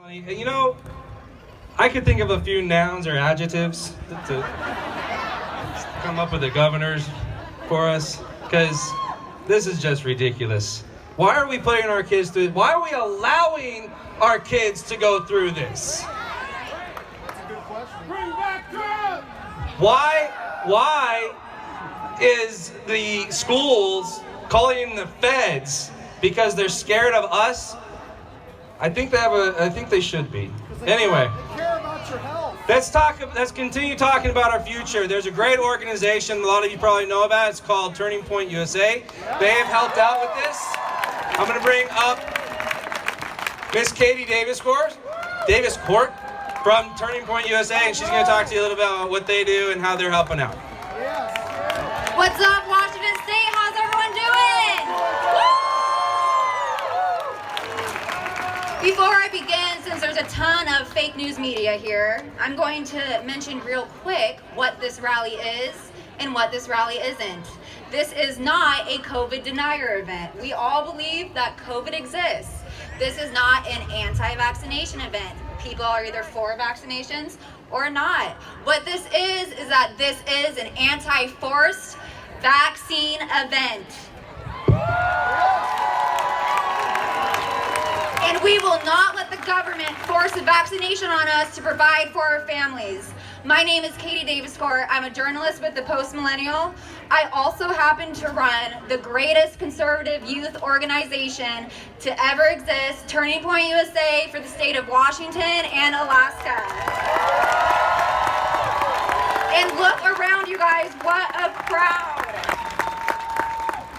You know, I could think of a few nouns or adjectives to come up with the governors for us, because this is just ridiculous. Why are we putting our kids through? Why are we allowing our kids to go through this? That's a good question. Bring back Trump! Why is the schools calling the feds because they're scared of us? I think they should be. Anyway, They care about your health. let's continue talking about our future. There's a great organization a lot of you probably know about. It's called Turning Point USA. They have helped out with this. I'm going to bring up Miss Katie Daviscourt from Turning Point USA, and she's going to talk to you a little bit about what they do and how they're helping out. Yes. What's up, Washington State? How's everyone doing? Woo! Before I begin, since there's a ton of fake news media here, I'm going to mention real quick what this rally is and what this rally isn't. This is not a COVID denier event. We all believe that COVID exists. This is not an anti-vaccination event. People are either for vaccinations or not. What this is that this is an anti-forced vaccine event. And we will not let the government force a vaccination on us to provide for our families. My name is Katie Daviscourt. I'm a journalist with the Post Millennial. I also happen to run the greatest conservative youth organization to ever exist, Turning Point USA, for the state of Washington and Alaska. And look around, you guys, what a crowd.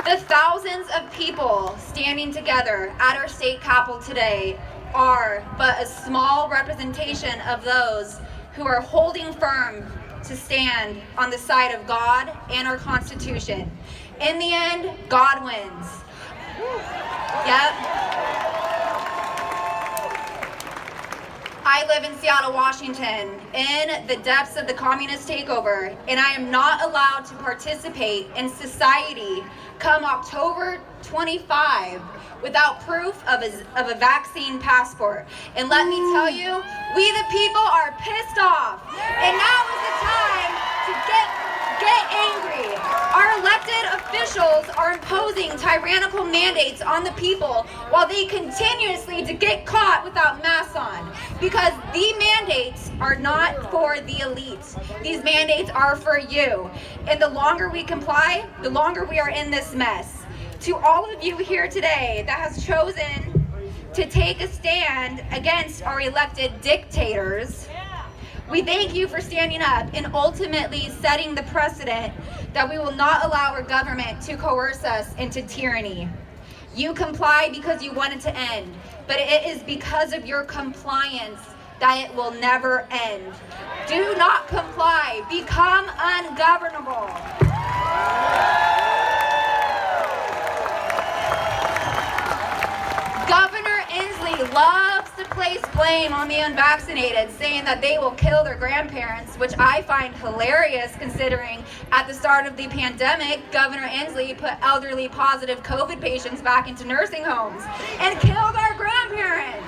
The thousands of people standing together at our state capitol today are but a small representation of those who are holding firm to stand on the side of God and our Constitution. In the end, God wins. Yep. I live in Seattle, Washington, in the depths of the communist takeover, and I am not allowed to participate in society come October 25 without proof of a vaccine passport. And let me tell you, we the people are pissed off. And now is the time to get angry. Our elected officials are imposing tyrannical mandates on the people while they continuously to get caught without masks on. Because the mandates are not for the elite. These mandates are for you. And the longer we comply, the longer we are in this mess. To all of you here today that has chosen to take a stand against our elected dictators, we thank you for standing up and ultimately setting the precedent that we will not allow our government to coerce us into tyranny. You comply because you want it to end, but it is because of your compliance that it will never end. Do not comply. Become ungovernable. Governor Inslee loves to place blame on the unvaccinated, saying that they will kill their grandparents, which I find hilarious considering at the start of the pandemic, Governor Inslee put elderly positive COVID patients back into nursing homes and killed our grandparents.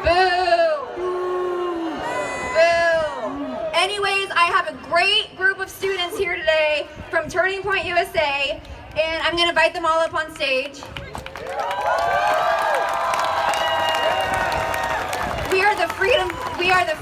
Boo! Boo! Anyways, I have a great group of students here today from Turning Point USA, and I'm going to invite them all up on stage. We are the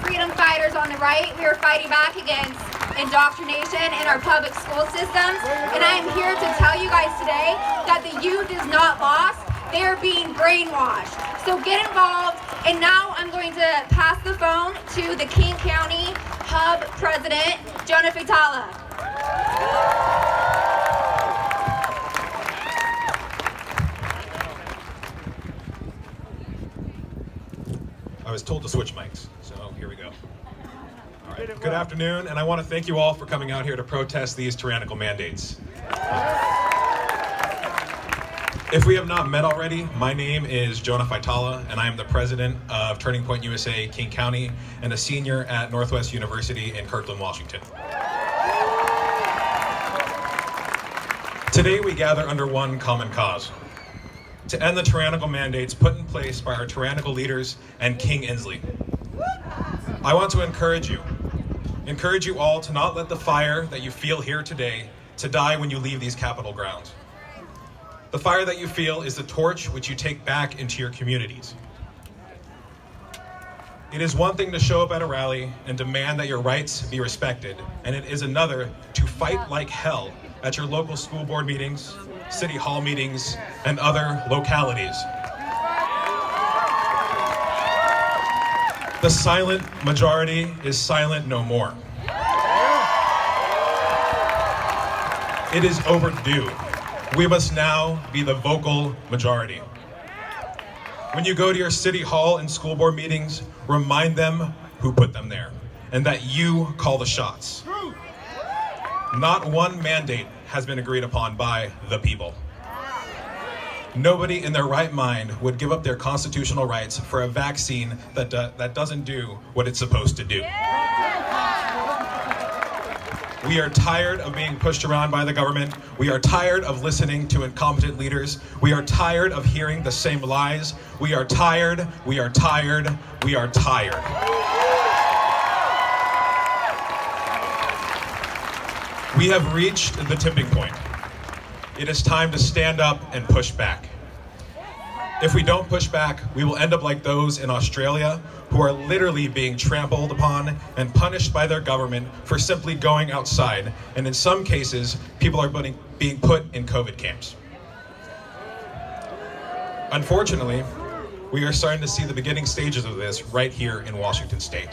freedom fighters on the right. We are fighting back against indoctrination in our public school systems. And I am here to tell you guys today that the youth is not lost. They are being brainwashed. So get involved. And now I'm going to pass the phone to the King County Hub President, Jonah Fatala. I was told to switch mics, so here we go. All right. Good afternoon, and I want to thank you all for coming out here to protest these tyrannical mandates. If we have not met already, my name is Jonah Fatala, and I am the president of Turning Point USA King County and a senior at Northwest University in Kirkland, Washington. Today we gather under one common cause: to end the tyrannical mandates put in place by our tyrannical leaders and King Inslee. I want to encourage you all to not let the fire that you feel here today to die when you leave these Capitol grounds. The fire that you feel is the torch which you take back into your communities. It is one thing to show up at a rally and demand that your rights be respected, and it is another to fight like hell at your local school board meetings, city hall meetings, and other localities. The silent majority is silent no more. It is overdue. We must now be the vocal majority. When you go to your city hall and school board meetings, remind them who put them there and that you call the shots. Not one mandate has been agreed upon by the people. Nobody in their right mind would give up their constitutional rights for a vaccine that doesn't do what it's supposed to do. We are tired of being pushed around by the government. We are tired of listening to incompetent leaders. We are tired of hearing the same lies. We are tired, we are tired, we are tired. We have reached the tipping point. It is time to stand up and push back. If we don't push back, we will end up like those in Australia who are literally being trampled upon and punished by their government for simply going outside. And in some cases, people are being put in COVID camps. Unfortunately, we are starting to see the beginning stages of this right here in Washington State.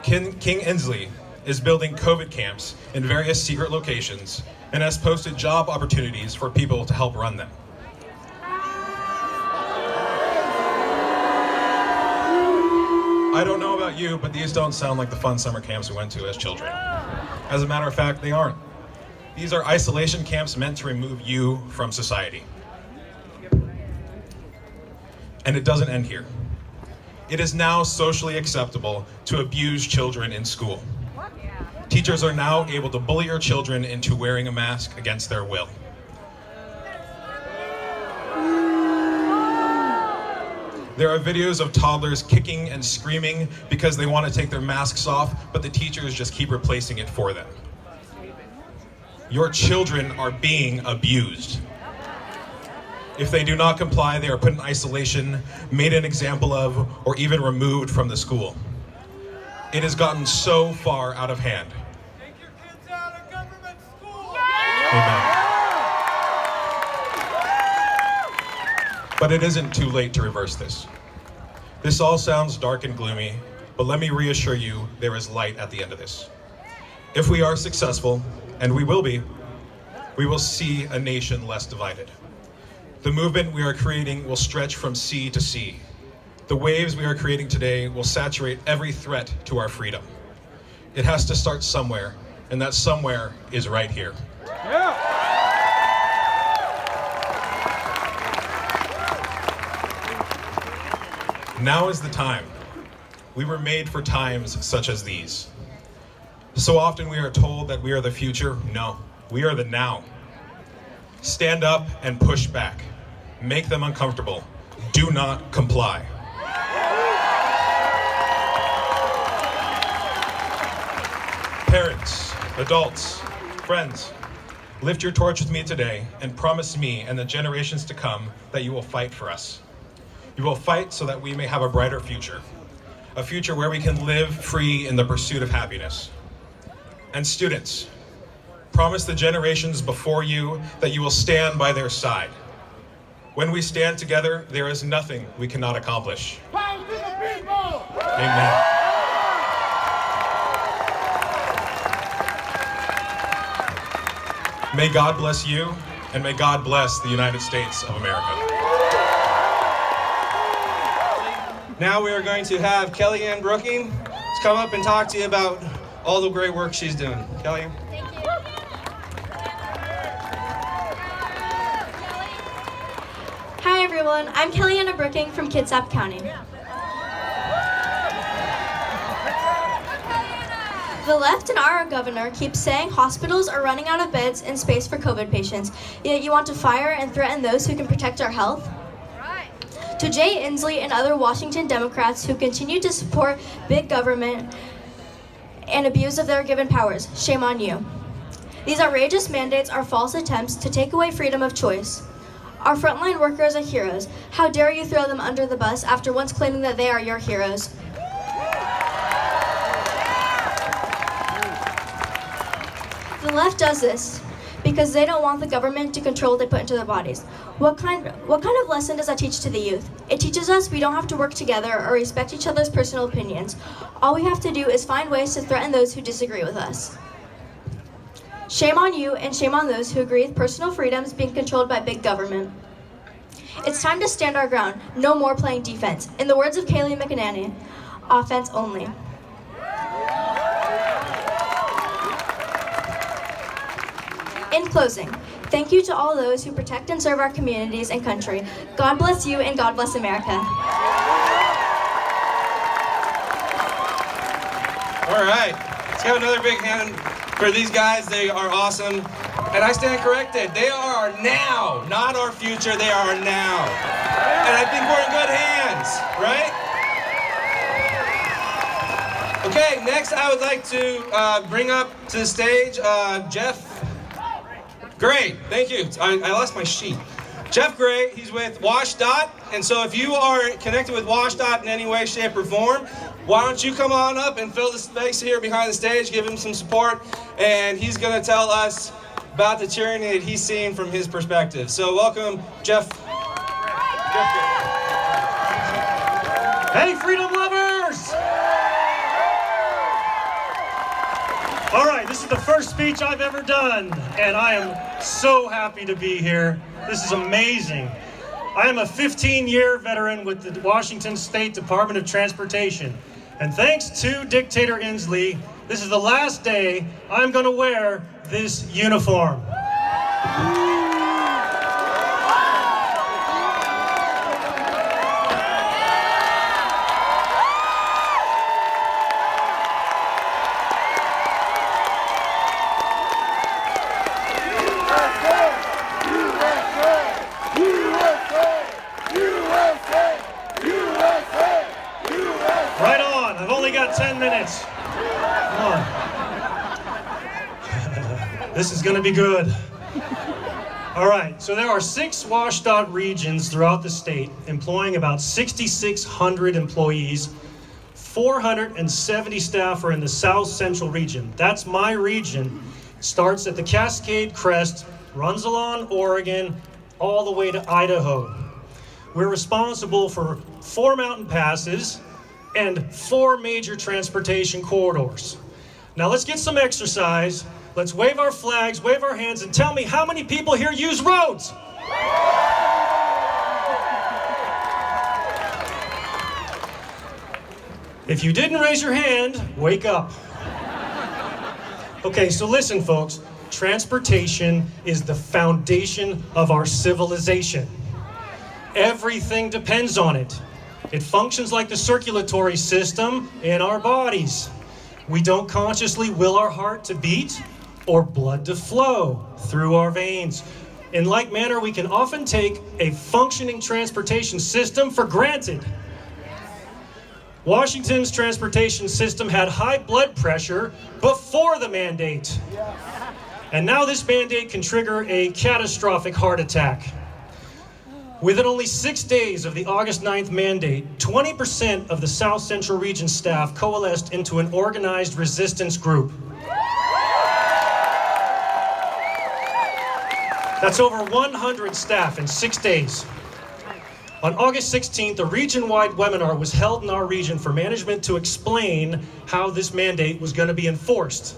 King Inslee is building COVID camps in various secret locations and has posted job opportunities for people to help run them. I don't know about you, but these don't sound like the fun summer camps we went to as children. As a matter of fact, they aren't. These are isolation camps meant to remove you from society. And it doesn't end here. It is now socially acceptable to abuse children in school. Teachers are now able to bully your children into wearing a mask against their will. There are videos of toddlers kicking and screaming because they want to take their masks off, but the teachers just keep replacing it for them. Your children are being abused. If they do not comply, they are put in isolation, made an example of, or even removed from the school. It has gotten so far out of hand. Take your kids out of government school! Amen. But it isn't too late to reverse this. This all sounds dark and gloomy, but let me reassure you, there is light at the end of this. If we are successful, and we will be, we will see a nation less divided. The movement we are creating will stretch from sea to sea. The waves we are creating today will saturate every threat to our freedom. It has to start somewhere, and that somewhere is right here. Now is the time. We were made for times such as these. So often we are told that we are the future. No, we are the now. Stand up and push back. Make them uncomfortable. Do not comply. Parents, adults, friends, lift your torch with me today and promise me and the generations to come that you will fight for us. You will fight so that we may have a brighter future, a future where we can live free in the pursuit of happiness. And students, promise the generations before you that you will stand by their side. When we stand together, there is nothing we cannot accomplish. Power to the people! Amen. May God bless you, and may God bless the United States of America. Now we are going to have Kellyanne Brooking come up and talk to you about all the great work she's doing. Kellyanne. Hi everyone, I'm Kellyanne Brooking from Kitsap County. The left and our governor keep saying hospitals are running out of beds and space for COVID patients, yet you want to fire and threaten those who can protect our health? To Jay Inslee and other Washington Democrats who continue to support big government and abuse of their given powers, shame on you. These outrageous mandates are false attempts to take away freedom of choice. Our frontline workers are heroes. How dare you throw them under the bus after once claiming that they are your heroes? The left does this because they don't want the government to control what they put into their bodies. What kind of lesson does that teach to the youth? It teaches us we don't have to work together or respect each other's personal opinions. All we have to do is find ways to threaten those who disagree with us. Shame on you and shame on those who agree with personal freedoms being controlled by big government. It's time to stand our ground. No more playing defense. In the words of Kaylee McEnany, offense only. In closing, thank you to all those who protect and serve our communities and country. God bless you and God bless America. All right, let's give another big hand for these guys. They are awesome. And I stand corrected. They are our now, not our future. They are our now. And I think we're in good hands, right? Okay, next I would like to bring up to the stage Jeff. Great, thank you. I lost my sheet. Jeff Gray, he's with WashDOT, and so if you are connected with WashDOT in any way, shape, or form, why don't you come on up and fill the space here behind the stage, give him some support, and he's gonna tell us about the tyranny that he's seeing from his perspective. So welcome, Jeff. Hey, freedom lovers! All right, this is the first speech I've ever done, and I am so happy to be here. This is amazing. I am a 15-year veteran with the Washington State Department of Transportation, and thanks to Dictator Inslee, this is the last day I'm gonna wear this uniform. Right on, I've only got 10 minutes. Come on. This is gonna be good. All right, so there are 6 WashDOT regions throughout the state, employing about 6,600 employees. 470 staff are in the South Central region. That's my region. Starts at the Cascade Crest, runs along Oregon, all the way to Idaho. We're responsible for 4 mountain passes and 4 major transportation corridors. Now let's get some exercise. Let's wave our flags, wave our hands, and tell me how many people here use roads? If you didn't raise your hand, wake up. Okay, so listen, folks. Transportation is the foundation of our civilization. Everything depends on it. It functions like the circulatory system in our bodies. We don't consciously will our heart to beat or blood to flow through our veins. In like manner, we can often take a functioning transportation system for granted. Washington's transportation system had high blood pressure before the mandate. And now this mandate can trigger a catastrophic heart attack. Within only 6 days of the August 9th mandate, 20% of the South Central Region staff coalesced into an organized resistance group. That's over 100 staff in 6 days. On August 16th, a region-wide webinar was held in our region for management to explain how this mandate was going to be enforced.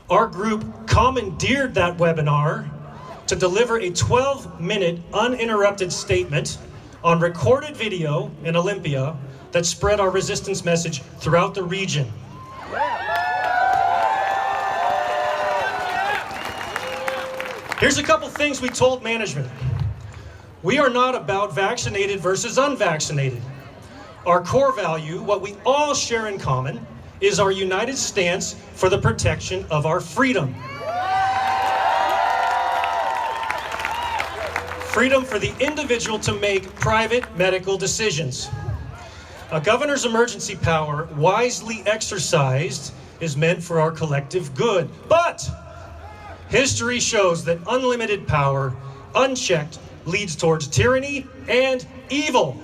Our group commandeered that webinar to deliver a 12-minute uninterrupted statement on recorded video in Olympia that spread our resistance message throughout the region. Here's a couple things we told management. We are not about vaccinated versus unvaccinated. Our core value, what we all share in common, is our united stance for the protection of our freedom. Freedom for the individual to make private medical decisions. A governor's emergency power, wisely exercised, is meant for our collective good. But history shows that unlimited power, unchecked, leads towards tyranny and evil.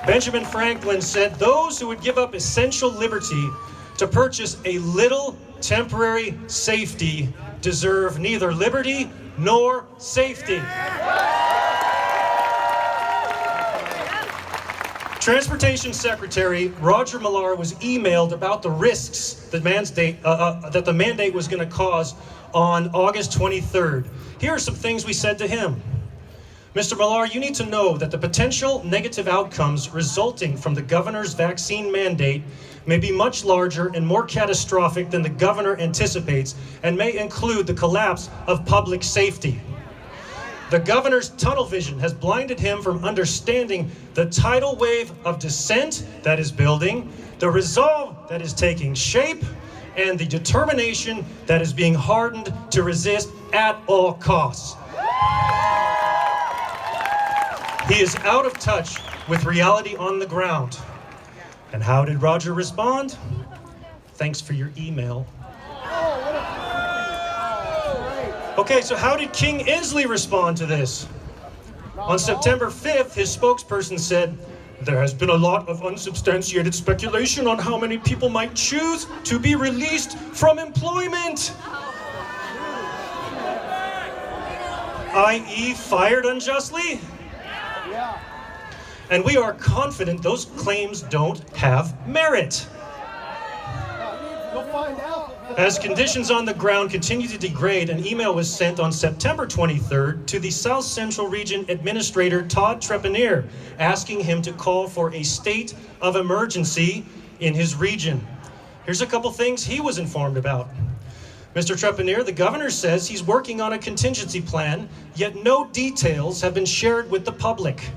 Benjamin Franklin said those who would give up essential liberty to purchase a little temporary safety deserve neither liberty nor safety. Transportation Secretary Roger Millar was emailed about the risks that the mandate was going to cause on August 23rd. Here are some things we said to him. Mr. Millar, you need to know that the potential negative outcomes resulting from the governor's vaccine mandate may be much larger and more catastrophic than the governor anticipates and may include the collapse of public safety. The governor's tunnel vision has blinded him from understanding the tidal wave of dissent that is building, the resolve that is taking shape, and the determination that is being hardened to resist at all costs. He is out of touch with reality on the ground. And how did Roger respond? Thanks for your email. Okay, so how did King Inslee respond to this? On September 5th, his spokesperson said, "There has been a lot of unsubstantiated speculation on how many people might choose to be released from employment, i.e. fired unjustly. And we are confident those claims don't have merit." You'll find out. As conditions on the ground continue to degrade, an email was sent on September 23rd to the South Central Region Administrator Todd Trepanier, asking him to call for a state of emergency in his region. Here's a couple things he was informed about. Mr. Trepanier, the governor says he's working on a contingency plan, yet no details have been shared with the public.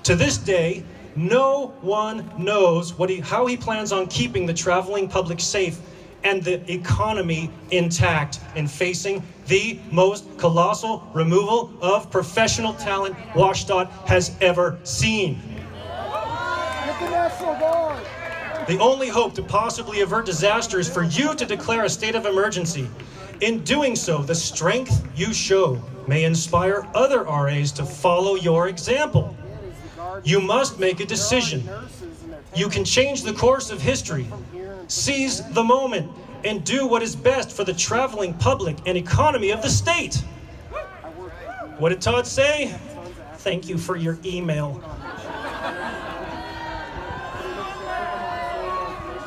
To this day, no one knows how he plans on keeping the traveling public safe and the economy intact in facing the most colossal removal of professional talent WashDOT has ever seen. Get the National Guard. The only hope to possibly avert disaster is for you to declare a state of emergency. In doing so, the strength you show may inspire other RAs to follow your example. You must make a decision. You can change the course of history. Seize the moment and do what is best for the traveling public and economy of the state. What did Todd say? Thank you for your email.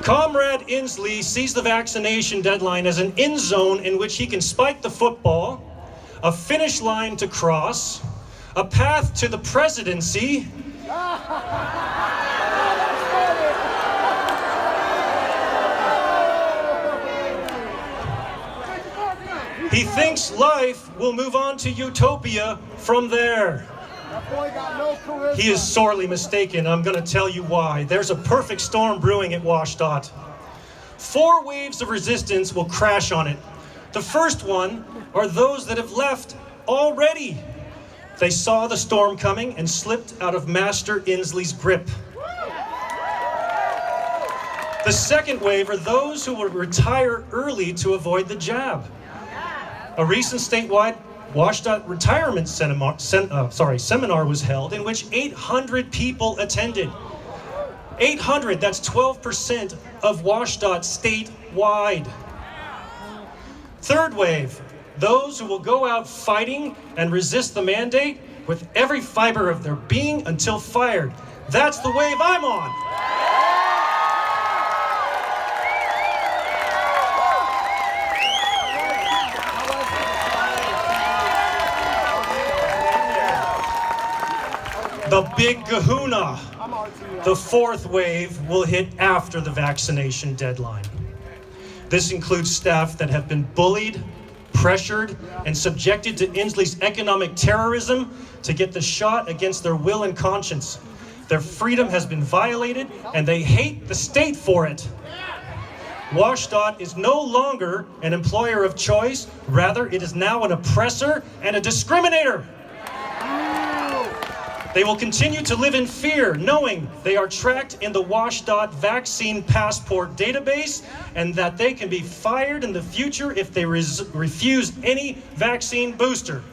Comrade Inslee sees the vaccination deadline as an end zone in which he can spike the football, a finish line to cross, a path to the presidency, he thinks life will move on to utopia from there. That boy got no charisma. He is sorely mistaken. I'm going to tell you why. There's a perfect storm brewing at WashDOT. 4 waves of resistance will crash on it. The first one are those that have left already. They saw the storm coming and slipped out of Master Inslee's grip. The second wave are those who will retire early to avoid the jab. A recent statewide WashDOT retirement seminar was held in which 800 people attended. 800, that's 12% of WashDOT statewide. Third wave, those who will go out fighting and resist the mandate with every fiber of their being until fired. That's the wave I'm on. The big kahuna, the fourth wave, will hit after the vaccination deadline. This includes staff that have been bullied, pressured, and subjected to Inslee's economic terrorism to get the shot against their will and conscience. Their freedom has been violated, and they hate the state for it. WSDOT is no longer an employer of choice. Rather, it is now an oppressor and a discriminator. They will continue to live in fear, knowing they are tracked in the WSDOT vaccine passport database and that they can be fired in the future if they refuse any vaccine booster.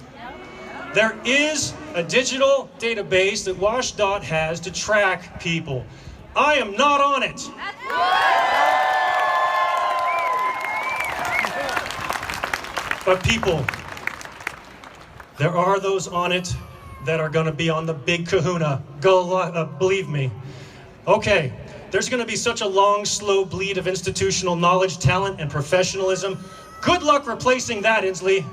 There is a digital database that WSDOT has to track people. I am not on it. But people, there are those on it that are going to be on the big kahuna. Believe me. Okay, there's going to be such a long, slow bleed of institutional knowledge, talent, and professionalism. Good luck replacing that, Inslee.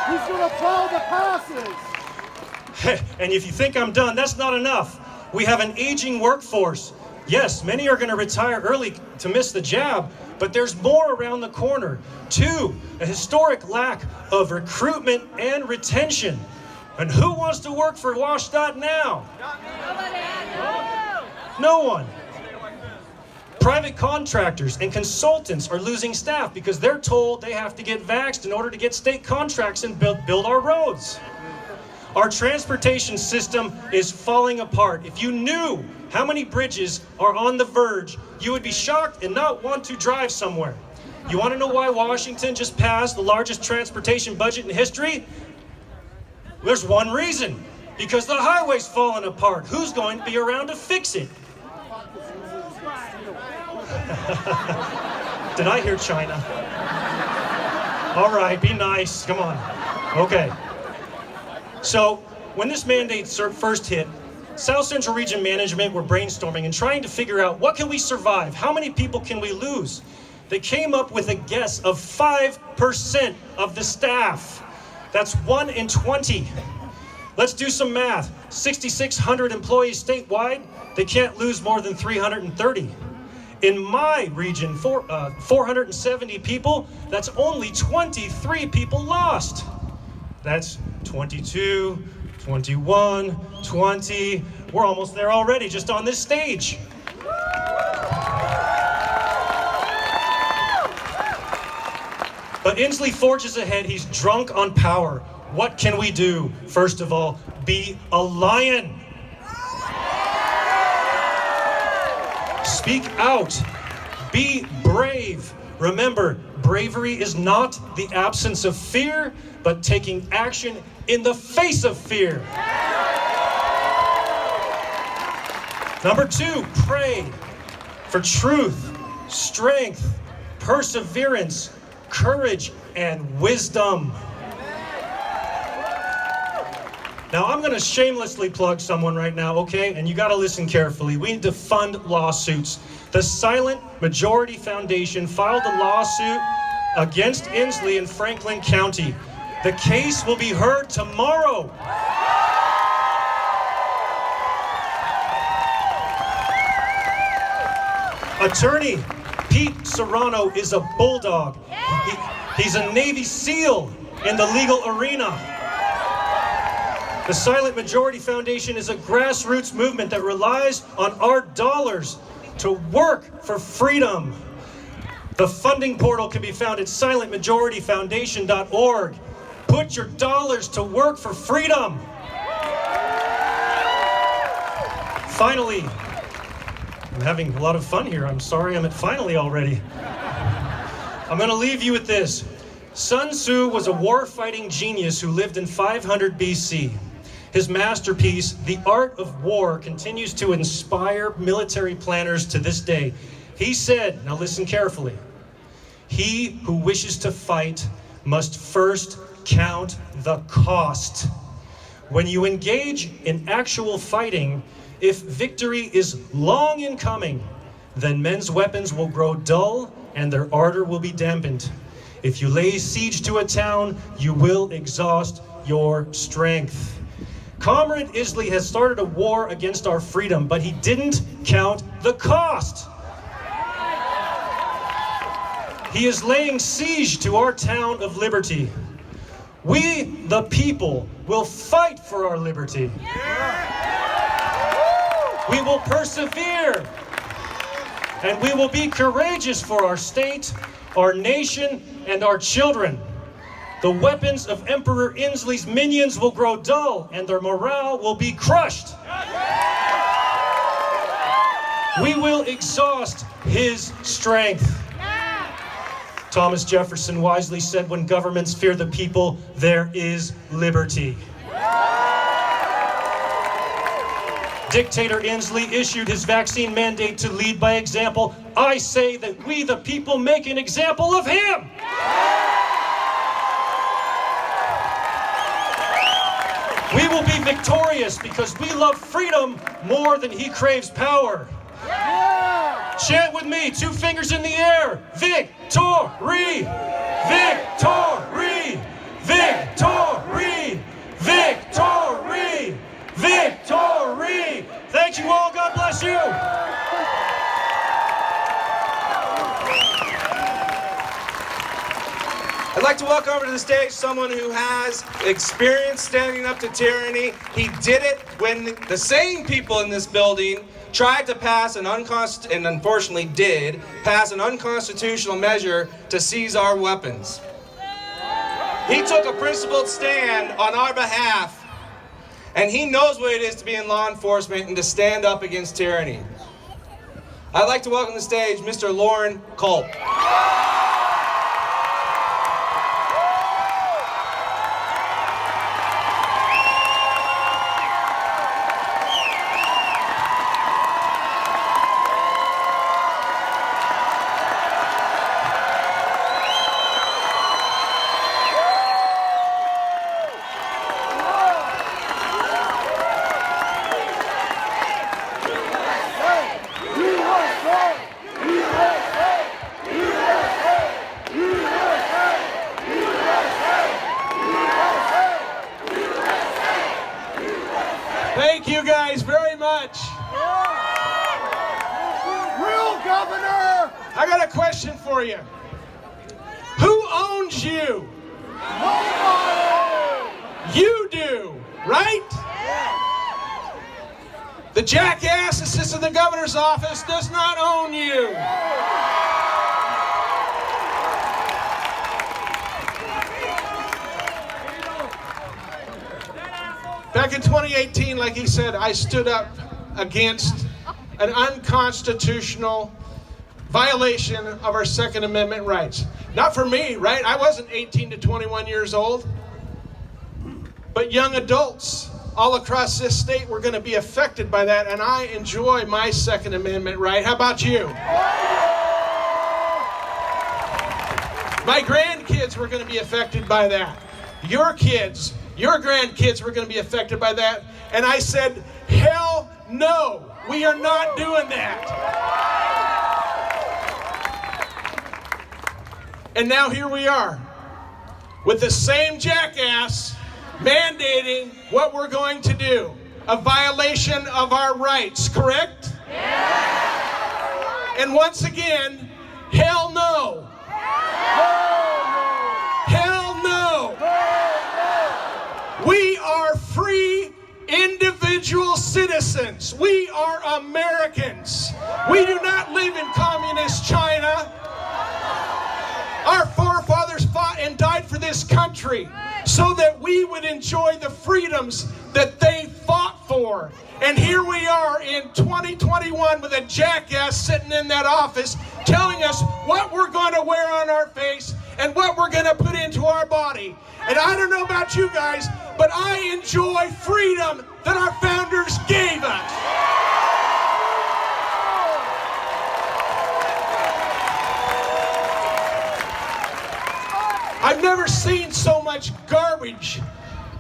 He's gonna throw the passes. And if you think I'm done, that's not enough. We have an aging workforce. Yes, many are going to retire early to miss the jab, but there's more around the corner. 2, a historic lack of recruitment and retention. And who wants to work for WSDOT now? No one. Private contractors and consultants are losing staff because they're told they have to get vaxxed in order to get state contracts and build our roads. Our transportation system is falling apart. If you knew how many bridges are on the verge, you would be shocked and not want to drive somewhere. You want to know why Washington just passed the largest transportation budget in history? There's one reason. Because the highway's falling apart. Who's going to be around to fix it? Did I hear China? All right, be nice. Come on. Okay. So, when this mandate first hit, South Central Region Management were brainstorming and trying to figure out what can we survive? How many people can we lose? They came up with a guess of 5% of the staff. That's 1 in 20. Let's do some math. 6,600 employees statewide, they can't lose more than 330. In my region, 470 people, that's only 23 people lost. That's 22, 21, 20. We're almost there already, just on this stage. But Inslee forges ahead. He's drunk on power. What can we do? First of all, be a lion. Speak out. Be brave. Remember, bravery is not the absence of fear, but taking action in the face of fear. Number 2, pray for truth, strength, perseverance, courage, and wisdom. Now, I'm going to shamelessly plug someone right now, okay? And you got to listen carefully. We need to fund lawsuits. The Silent Majority Foundation filed a lawsuit against Inslee in Franklin County. The case will be heard tomorrow. Attorney Pete Serrano is a bulldog. He's a Navy SEAL in the legal arena. The Silent Majority Foundation is a grassroots movement that relies on our dollars to work for freedom. The funding portal can be found at silentmajorityfoundation.org. Put your dollars to work for freedom. Finally, I'm having a lot of fun here. I'm sorry I'm at finally already. I'm going to leave you with this. Sun Tzu was a war-fighting genius who lived in 500 BC. His masterpiece, The Art of War, continues to inspire military planners to this day. He said, now listen carefully, "He who wishes to fight must first count the cost." When you engage in actual fighting, if victory is long in coming, then men's weapons will grow dull and their ardor will be dampened. If you lay siege to a town, you will exhaust your strength. Comrade Inslee has started a war against our freedom, but he didn't count the cost. He is laying siege to our town of liberty. We, the people, will fight for our liberty. We will persevere. And we will be courageous for our state, our nation, and our children. The weapons of Emperor Inslee's minions will grow dull, and their morale will be crushed. We will exhaust his strength. Thomas Jefferson wisely said, when governments fear the people, there is liberty. Dictator Inslee issued his vaccine mandate to lead by example. I say that we, the people, make an example of him. We will be victorious because we love freedom more than he craves power. Chant with me, 2 fingers in the air. Victory! Victory! Victory! Victory! Victory! Thank you all. God bless you. I'd like to welcome over to the stage someone who has experience standing up to tyranny. He did it when the same people in this building tried to pass and unfortunately did pass an unconstitutional measure to seize our weapons. He took a principled stand on our behalf, and he knows what it is to be in law enforcement and to stand up against tyranny. I'd like to welcome to the stage Mr. Loren Culp. Thank you guys very much. Real governor! I got a question for you. Who owns you? Nobody! You do, right? The jackass assistant to the governor's office does not own you. Back in 2018, like he said, I stood up against an unconstitutional violation of our Second Amendment rights. Not for me, right? I wasn't 18 to 21 years old. But young adults all across this state were going to be affected by that, and I enjoy my Second Amendment right. How about you? My grandkids were going to be affected by that. Your kids, your grandkids were going to be affected by that. And I said, hell no, we are not doing that. And now here we are, with the same jackass mandating what we're going to do, a violation of our rights, correct? Yeah. And once again, hell no. Hell no. We are free individual citizens. We are Americans. We do not live in communist China. Our forefathers fought and died for this country so that we would enjoy the freedoms that they fought for. And here we are in 2021 with a jackass sitting in that office telling us what we're going to wear on our face and what we're going to put into our body. And I don't know about you guys, but I enjoy freedom that our founders gave us. I've never seen so much garbage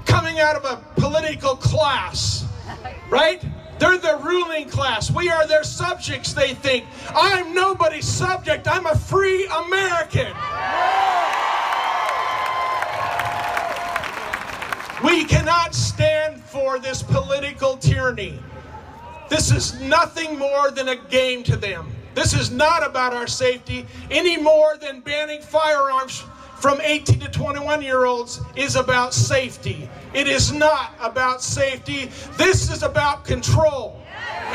coming out of a political class, right? They're the ruling class. We are their subjects, they think. I'm nobody's subject. I'm a free American. We cannot stand for this political tyranny. This is nothing more than a game to them. This is not about our safety any more than banning firearms from 18 to 21-year-olds is about safety. It is not about safety. This is about control.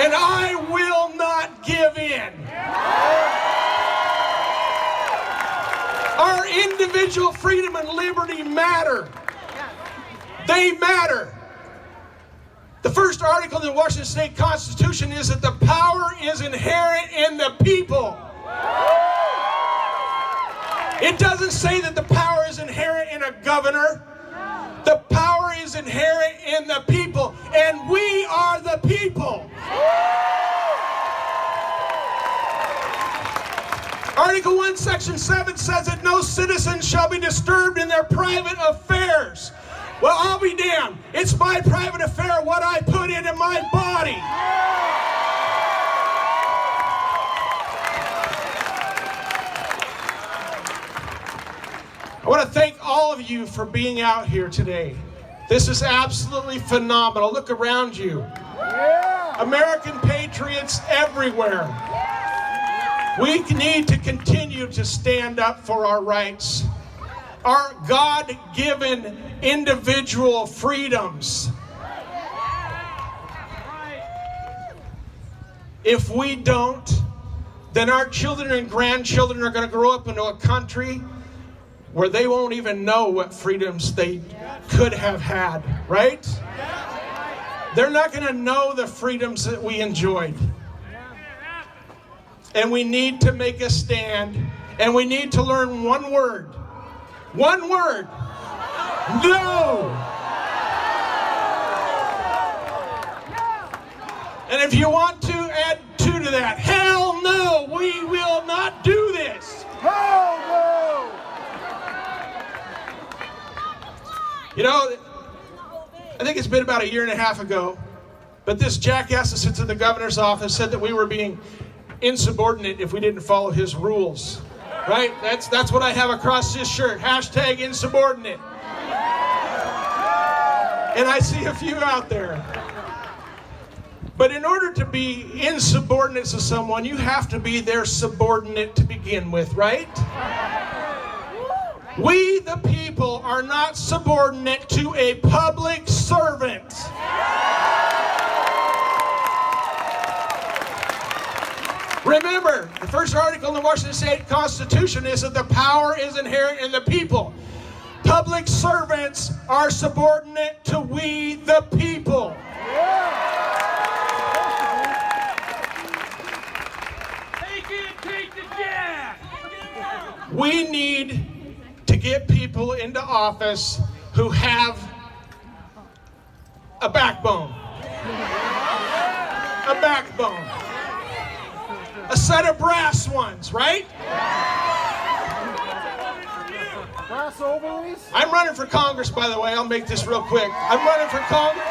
And I will not give in. Our individual freedom and liberty matter. They matter. The first article in the Washington State Constitution is that the power is inherent in the people. It doesn't say that the power is inherent in a governor. The power is inherent in the people, and we are the people. Article 1, Section 7 says that no citizen shall be disturbed in their private affairs. Well, I'll be damned. It's my private affair what I put into my body. I want to thank all of you for being out here today. This is absolutely phenomenal. Look around you. American patriots everywhere. We need to continue to stand up for our rights, our God-given individual freedoms. If we don't, then our children and grandchildren are going to grow up into a country where they won't even know what freedoms they could have had, right? They're not going to know the freedoms that we enjoyed. And we need to make a stand, and we need to learn one word. One word. No! And if you want to add two to that, hell no, we will not do this. Hell no! You know, I think it's been about 1.5 years ago, but this jackass that sits in the governor's office said that we were being insubordinate if we didn't follow his rules. Right? That's what I have across this shirt. Hashtag insubordinate. And I see a few out there. But in order to be insubordinate to someone, you have to be their subordinate to begin with, right? We, the people, are not subordinate to a public servant. Remember, the first article in the Washington State Constitution is that the power is inherent in the people. Public servants are subordinate to we, the people. Take the jab! We need to get people into office who have a backbone. A backbone. A set of brass ones, right? Brass ovaries? I'm running for Congress, by the way. I'll make this real quick. I'm running for Congress.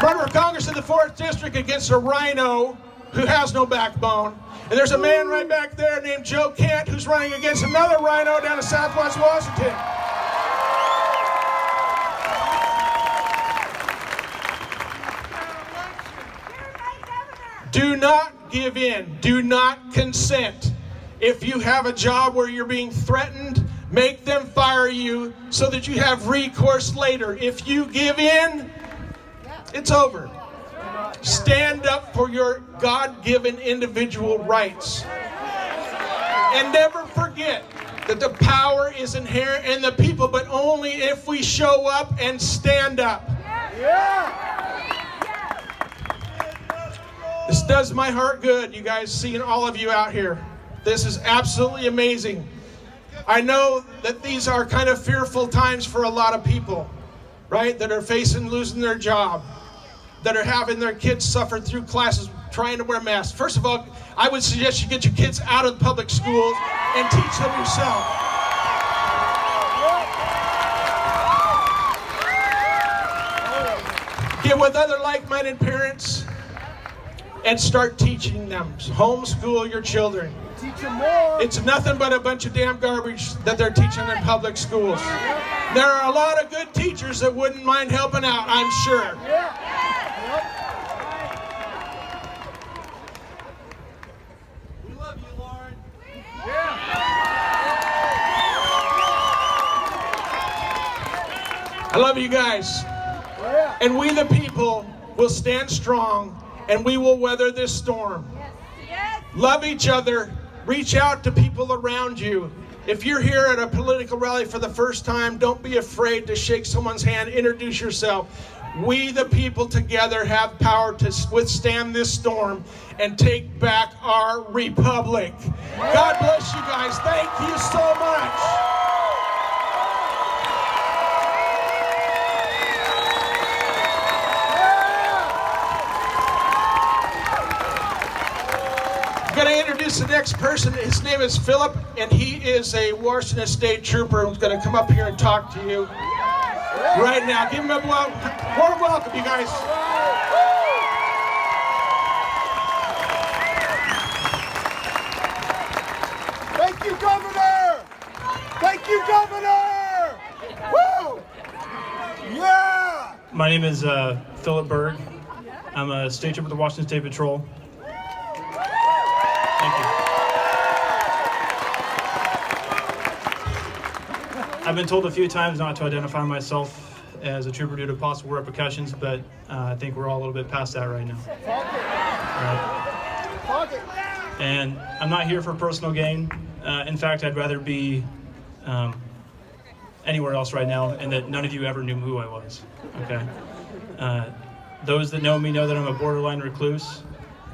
Running for Congress in the 4th District against a rhino who has no backbone. And there's a man right back there named Joe Kent who's running against another rhino down in Southwest Washington. Do not give in. Do not consent. If you have a job where you're being threatened, make them fire you so that you have recourse later. If you give in, it's over. Stand up for your God-given individual rights. And never forget that the power is inherent in the people, but only if we show up and stand up. This does my heart good, you guys, seeing all of you out here. This is absolutely amazing. I know that these are kind of fearful times for a lot of people, right, that are facing losing their job, that are having their kids suffer through classes trying to wear masks. First of all, I would suggest you get your kids out of public schools and teach them yourself. Get with other like-minded parents and start teaching them. Homeschool your children. Teach them more. It's nothing but a bunch of damn garbage that they're teaching in public schools. There are a lot of good teachers that wouldn't mind helping out, I'm sure. We love you, Lauren. I love you guys. And we the people will stand strong and we will weather this storm. Love each other. Reach out to people around you. If you're here at a political rally for the first time, don't be afraid to shake someone's hand. Introduce yourself. We the people together have power to withstand this storm and take back our republic. God bless you guys. Thank you so much. I'm going to introduce the next person. His name is Philip, and he is a Washington State trooper who's going to come up here and talk to you right now. Give him a warm welcome, you guys. Thank you, Governor! Thank you, Governor! Woo! Yeah! My name is Philip Berg. I'm a state trooper with the Washington State Patrol. Thank you. I've been told a few times not to identify myself as a trooper due to possible repercussions, but I think we're all a little bit past that right now. And I'm not here for personal gain. In fact, I'd rather be anywhere else right now, and that none of you ever knew who I was. Okay. Those that know me know that I'm a borderline recluse,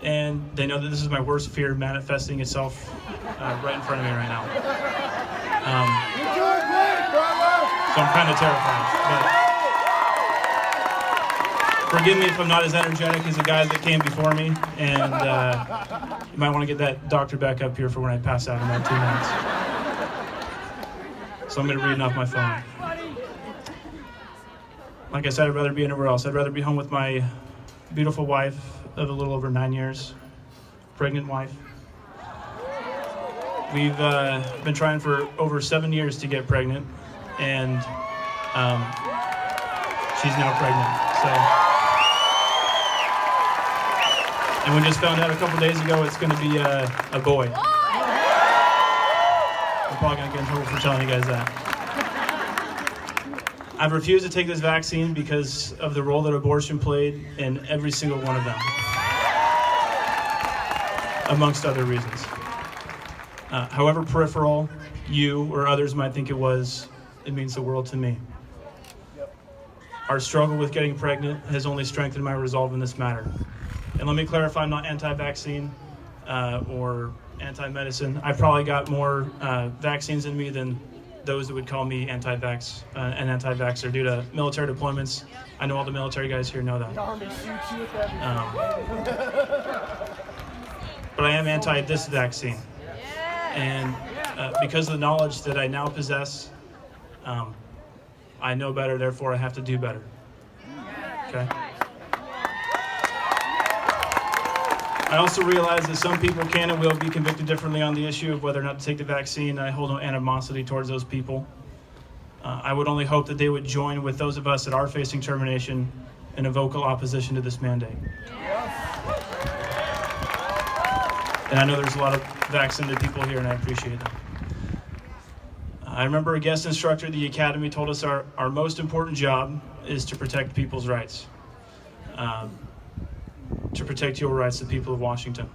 and they know that this is my worst fear manifesting itself right in front of me right now. So I'm kind of terrified. But forgive me if I'm not as energetic as the guys that came before me, and you might want to get that doctor back up here for when I pass out in about 2 minutes. So I'm going to read it off my phone. Like I said, I'd rather be anywhere else. I'd rather be home with my beautiful wife of a little over 9 years, pregnant wife. We've been trying for over 7 years to get pregnant, and she's now pregnant. And we just found out a couple days ago it's going to be a boy. I'm probably going to get in trouble for telling you guys that. I've refused to take this vaccine because of the role that abortion played in every single one of them, amongst other reasons. However peripheral you or others might think it was, it means the world to me. Our struggle with getting pregnant has only strengthened my resolve in this matter. And let me clarify, I'm not anti-vaccine or anti-medicine. I've probably got more vaccines in me than those that would call me an anti-vaxxer due to military deployments. I know all the military guys here know that. But I am anti this vaccine. And because of the knowledge that I now possess, I know better, therefore I have to do better. Okay? I also realize that some people can and will be convicted differently on the issue of whether or not to take the vaccine. I hold no animosity towards those people. I would only hope that they would join with those of us that are facing termination in a vocal opposition to this mandate. And I know there's a lot of vaccinated people here, and I appreciate that. I remember a guest instructor at the academy told us our most important job is to protect people's rights. To protect your rights, the people of Washington.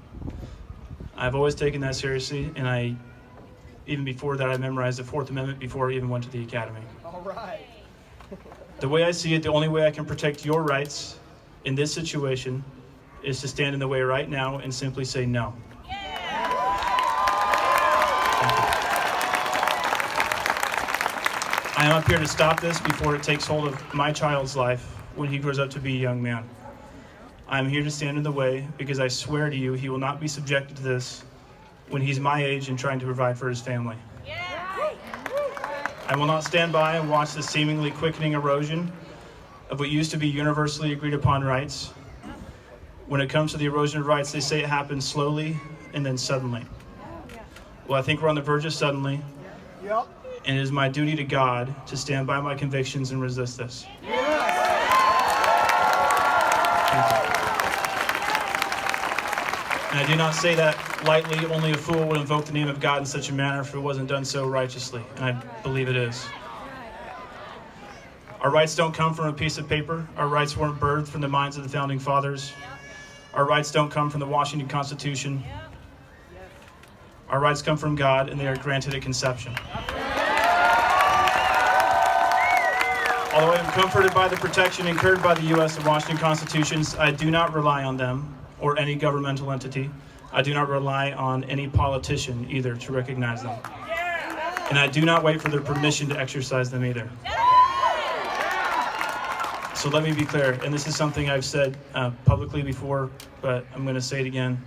I've always taken that seriously, and even before that, I memorized the Fourth Amendment before I even went to the academy. All right. The way I see it, the only way I can protect your rights in this situation is to stand in the way right now and simply say no. I am up here to stop this before it takes hold of my child's life when he grows up to be a young man. I'm here to stand in the way because I swear to you he will not be subjected to this when he's my age and trying to provide for his family. I will not stand by and watch the seemingly quickening erosion of what used to be universally agreed upon rights. When it comes to the erosion of rights, they say it happens slowly and then suddenly. Well, I think we're on the verge of suddenly. Yep. And it is my duty to God to stand by my convictions and resist this. And I do not say that lightly. Only a fool would invoke the name of God in such a manner if it wasn't done so righteously. And I believe it is. Our rights don't come from a piece of paper. Our rights weren't birthed from the minds of the founding fathers. Our rights don't come from the Washington Constitution. Our rights come from God, and they are granted at conception. Although I am comforted by the protection incurred by the U.S. and Washington Constitutions, I do not rely on them or any governmental entity. I do not rely on any politician either to recognize them. And I do not wait for their permission to exercise them either. So let me be clear, and this is something I've said publicly before, but I'm going to say it again.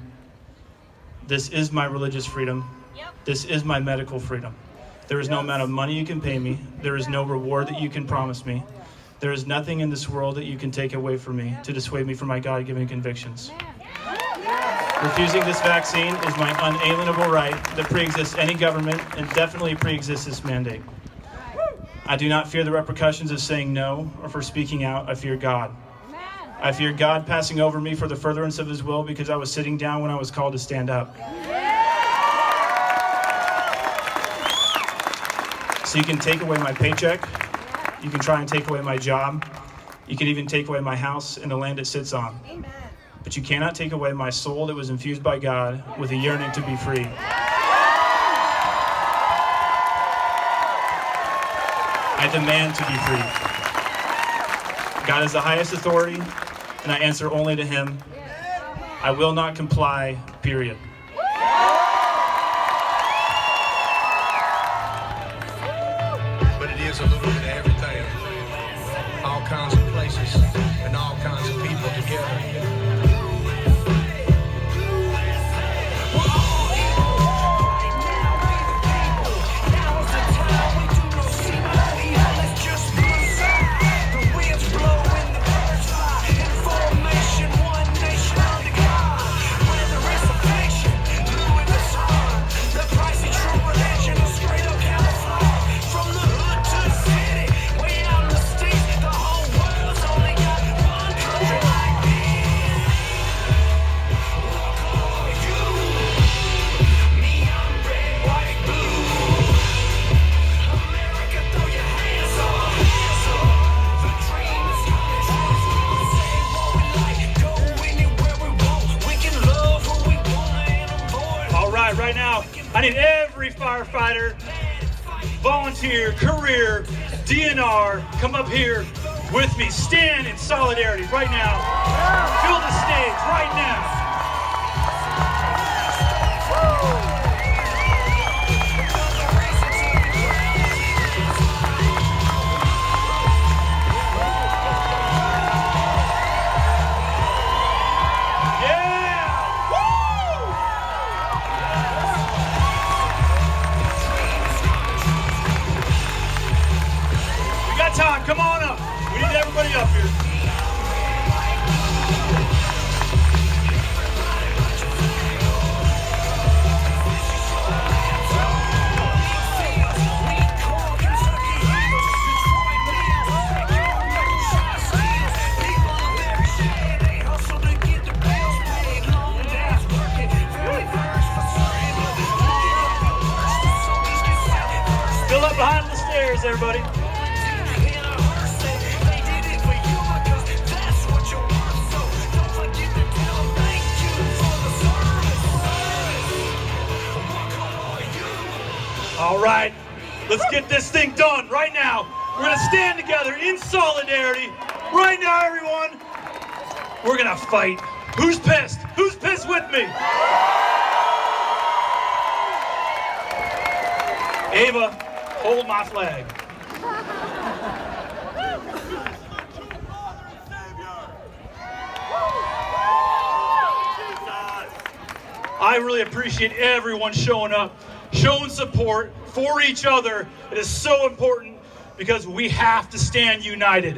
This is my religious freedom. This is my medical freedom. There is no amount of money you can pay me. There is no reward that you can promise me. There is nothing in this world that you can take away from me to dissuade me from my God-given convictions. Refusing this vaccine is my unalienable right that pre-exists any government and definitely pre-exists this mandate. I do not fear the repercussions of saying no or for speaking out. I fear God. I fear God passing over me for the furtherance of his will because I was sitting down when I was called to stand up. So you can take away my paycheck, you can try and take away my job, you can even take away my house and the land it sits on. Amen. But you cannot take away my soul that was infused by God with a yearning to be free. I demand to be free. God is the highest authority, and I answer only to him. I will not comply, period. But it is a little bit of everything. All kinds of places and all kinds of people together. Right now, I need every firefighter, volunteer, career, DNR, come up here with me. Stand in solidarity right now. Fill the stage right now. Come on up. We need everybody up here. Fill up behind the stairs, everybody. All right, let's get this thing done right now. We're gonna stand together in solidarity. Right now, everyone, we're gonna fight. Who's pissed? Who's pissed with me? Ava, hold my flag. I really appreciate everyone showing up, showing support for each other. It is so important because we have to stand united.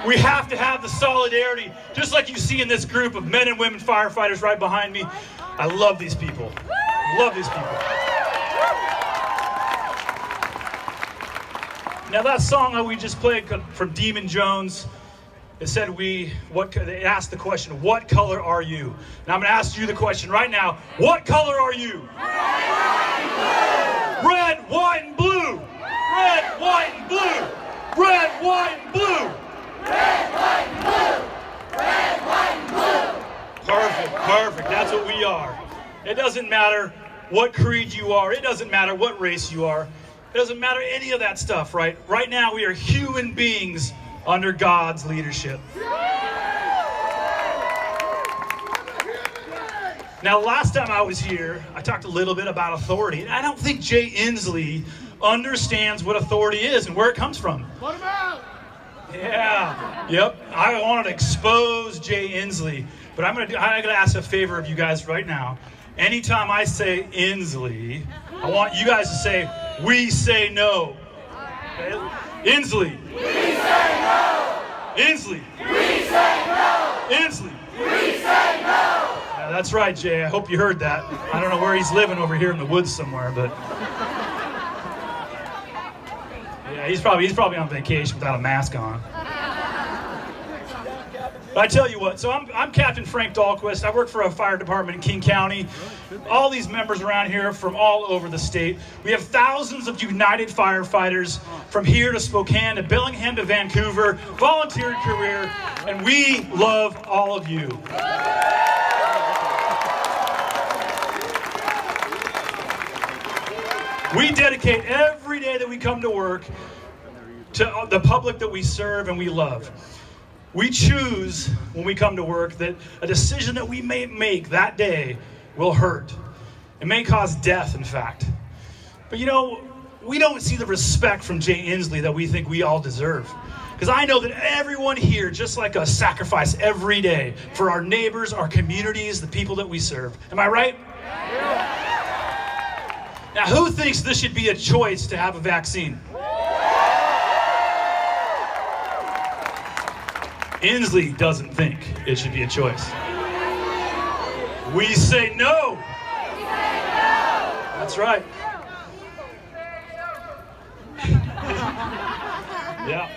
We have to have the solidarity, just like you see in this group of men and women firefighters right behind me. I love these people. Love these people. Now that song that we just played from Demon Jones, it said they asked the question, what color are you? Now I'm gonna ask you the question right now, what color are you? Red, white, and blue. Red, white, and blue. Red, white, and blue. Perfect. That's what we are. It doesn't matter what creed you are. It doesn't matter what race you are. It doesn't matter any of that stuff, right? Right now, we are human beings under God's leadership. Now, last time I was here, I talked a little bit about authority. And I don't think Jay Inslee understands what authority is and where it comes from. Put him out! Yeah, yep. I want to expose Jay Inslee, but I'm gonna ask a favor of you guys right now. Anytime I say Inslee, I want you guys to say, "We say no." Okay? Inslee. We say no. Inslee. We say no. Inslee. We say no. Yeah, that's right, Jay. I hope you heard that. I don't know where he's living over here in the woods somewhere, but yeah, he's probably on vacation without a mask on. But I tell you what, so I'm Captain Frank Dahlquist. I work for a fire department in King County. All these members around here from all over the state. We have thousands of united firefighters from here to Spokane to Bellingham to Vancouver, volunteer career, and we love all of you. We dedicate every day that we come to work to the public that we serve and we love. We choose when we come to work that a decision that we may make that day will hurt. It may cause death, in fact. But you know, we don't see the respect from Jay Inslee that we think we all deserve. Because I know that everyone here, just like us, sacrifice every day for our neighbors, our communities, the people that we serve. Am I right? Now, who thinks this should be a choice to have a vaccine? Inslee doesn't think it should be a choice. We say no. That's right. Yeah.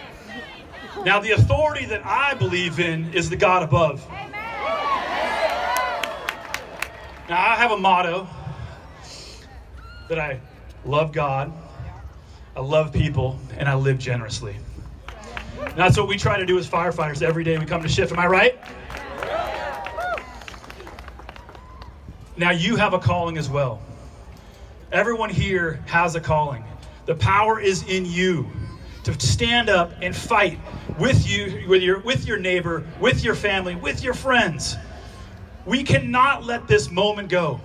Now, the authority that I believe in is the God above. Now, I have a motto that I love God, I love people, and I live generously. And that's what we try to do as firefighters every day we come to shift. Am I right? Now, you have a calling as well. Everyone here has a calling. The power is in you to stand up and fight with you, with your neighbor, with your family, with your friends. We cannot let this moment go,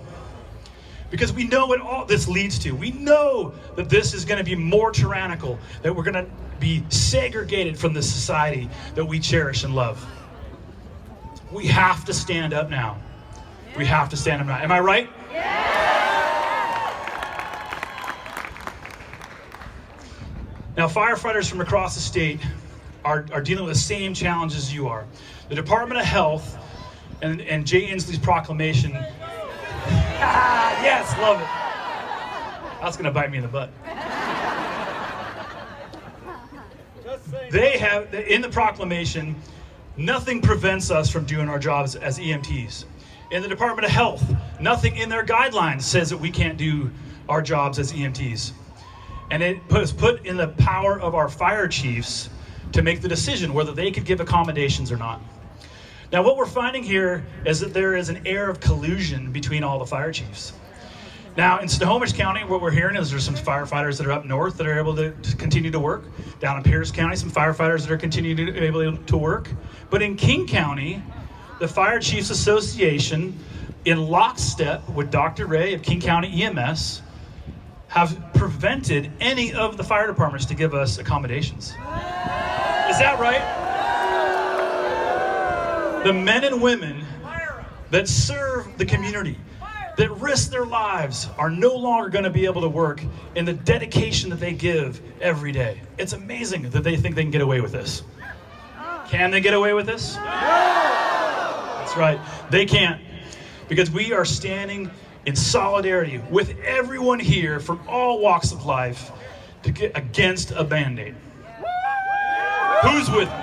because we know what all this leads to. We know that this is going to be more tyrannical, that we're going to be segregated from the society that we cherish and love. We have to stand up now. We have to stand up now. Am I right? Now, firefighters from across the state are dealing with the same challenges you are. The Department of Health and Jay Inslee's proclamation. Yes, love it. That's going to bite me in the butt. They have, in the proclamation, nothing prevents us from doing our jobs as EMTs. In the Department of Health, nothing in their guidelines says that we can't do our jobs as EMTs. And it was put in the power of our fire chiefs to make the decision whether they could give accommodations or not. Now, what we're finding here is that there is an air of collusion between all the fire chiefs. Now, in Snohomish County, what we're hearing is there's some firefighters that are up north that are able to continue to work. Down in Pierce County, some firefighters that are continuing to be able to work. But in King County, the Fire Chiefs Association, in lockstep with Dr. Ray of King County EMS, have prevented any of the fire departments to give us accommodations. Is that right? The men and women that serve the community, that risk their lives, are no longer going to be able to work in the dedication that they give every day. It's amazing that they think they can get away with this. Can they get away with this? That's right. They can't, because we are standing in solidarity with everyone here from all walks of life to get against a Band-Aid. Who's with me?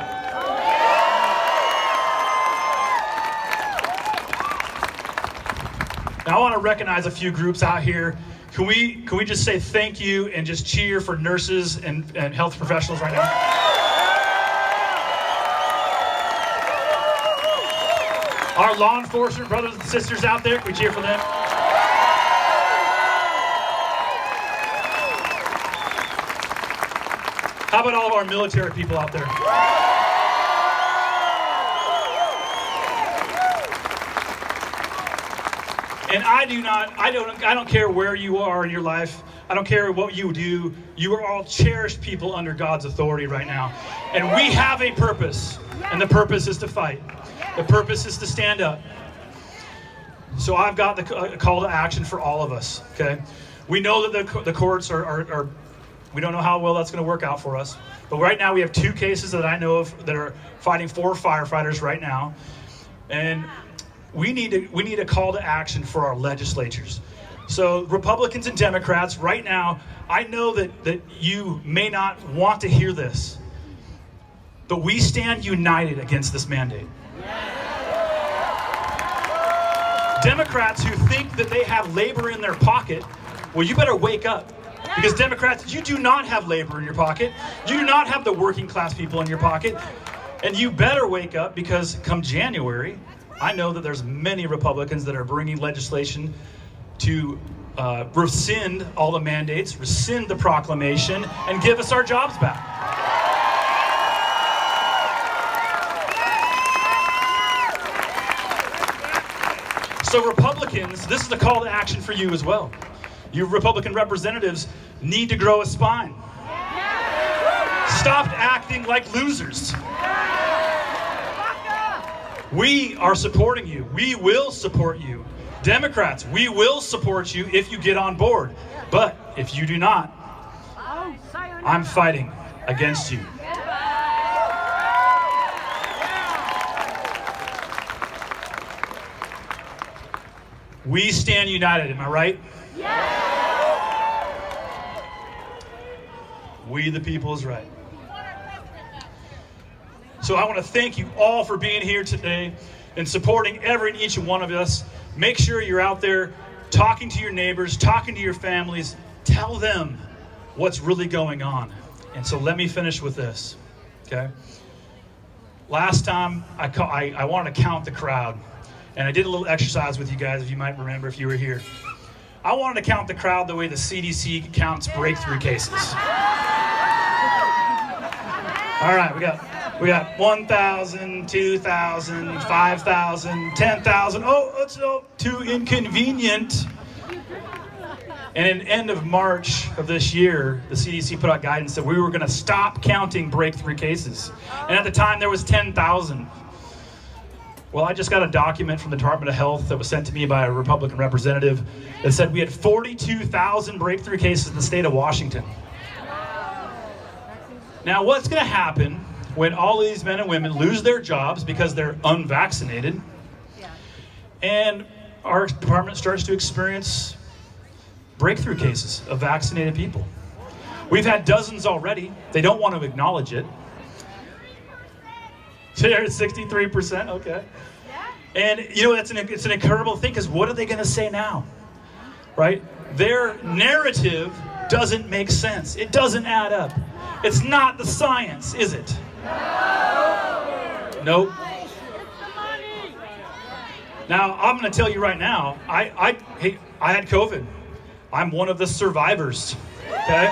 Now, I want to recognize a few groups out here. Can we just say thank you and just cheer for nurses and health professionals right now? Our law enforcement brothers and sisters out there, can we cheer for them? How about all of our military people out there? And I don't care where you are in your life. I don't care what you do. You are all cherished people under God's authority right now. And we have a purpose, and the purpose is to fight. The purpose is to stand up. So I've got the call to action for all of us, okay? We know that the courts are we don't know how well that's going to work out for us. But right now we have 2 cases that I know of that are fighting 4 firefighters right now. And we need a call to action for our legislatures. So Republicans and Democrats, right now, I know that you may not want to hear this, but we stand united against this mandate. Democrats who think that they have labor in their pocket, well, you better wake up. Because Democrats, you do not have labor in your pocket. You do not have the working class people in your pocket. And you better wake up, because come January, I know that there's many Republicans that are bringing legislation to rescind all the mandates, rescind the proclamation, and give us our jobs back. So Republicans, this is a call to action for you as well. You Republican representatives need to grow a spine. Stop acting like losers. We are supporting you. We will support you. Democrats, we will support you if you get on board. But if you do not, I'm fighting against you. We stand united, am I right? We the people is right. So I want to thank you all for being here today and supporting every and each one of us. Make sure you're out there talking to your neighbors, talking to your families. Tell them what's really going on. And so let me finish with this, okay? Last time I wanted to count the crowd, and I did a little exercise with you guys, if you might remember if you were here. I wanted to count the crowd the way the CDC counts breakthrough cases. All right, we got 1,000, 2,000, 5,000, 10,000. Oh, it's too inconvenient. And in end of March of this year, the CDC put out guidance that we were going to stop counting breakthrough cases. And at the time, there was 10,000. Well, I just got a document from the Department of Health that was sent to me by a Republican representative that said we had 42,000 breakthrough cases in the state of Washington. Now, what's going to happen when all these men and women lose their jobs because they're unvaccinated, and our department starts to experience breakthrough cases of vaccinated people? We've had dozens already. They don't want to acknowledge it. They're at 63%, okay. And you know, it's an incredible thing, because what are they going to say now, right? Their narrative doesn't make sense. It doesn't add up. It's not the science, is it? Nope. Now, I'm going to tell you right now, I had COVID. I'm one of the survivors, okay?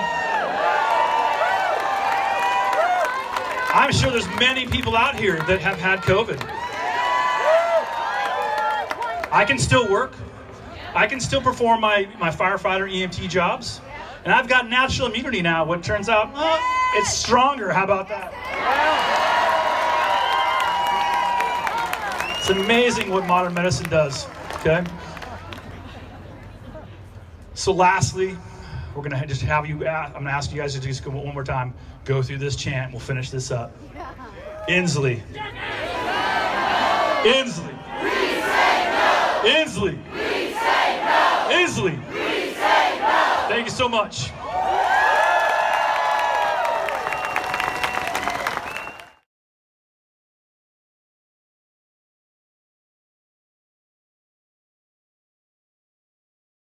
I'm sure there's many people out here that have had COVID. I can still work. I can still perform my firefighter EMT jobs. And I've got natural immunity now. What turns out, it's stronger. How about that? It's amazing what modern medicine does, okay? So lastly, we're going to just have you, I'm going to ask you guys to just go one more time, go through this chant. We'll finish this up. Inslee. Inslee. We say no! Inslee. We say no! Inslee. We say no! Thank you so much.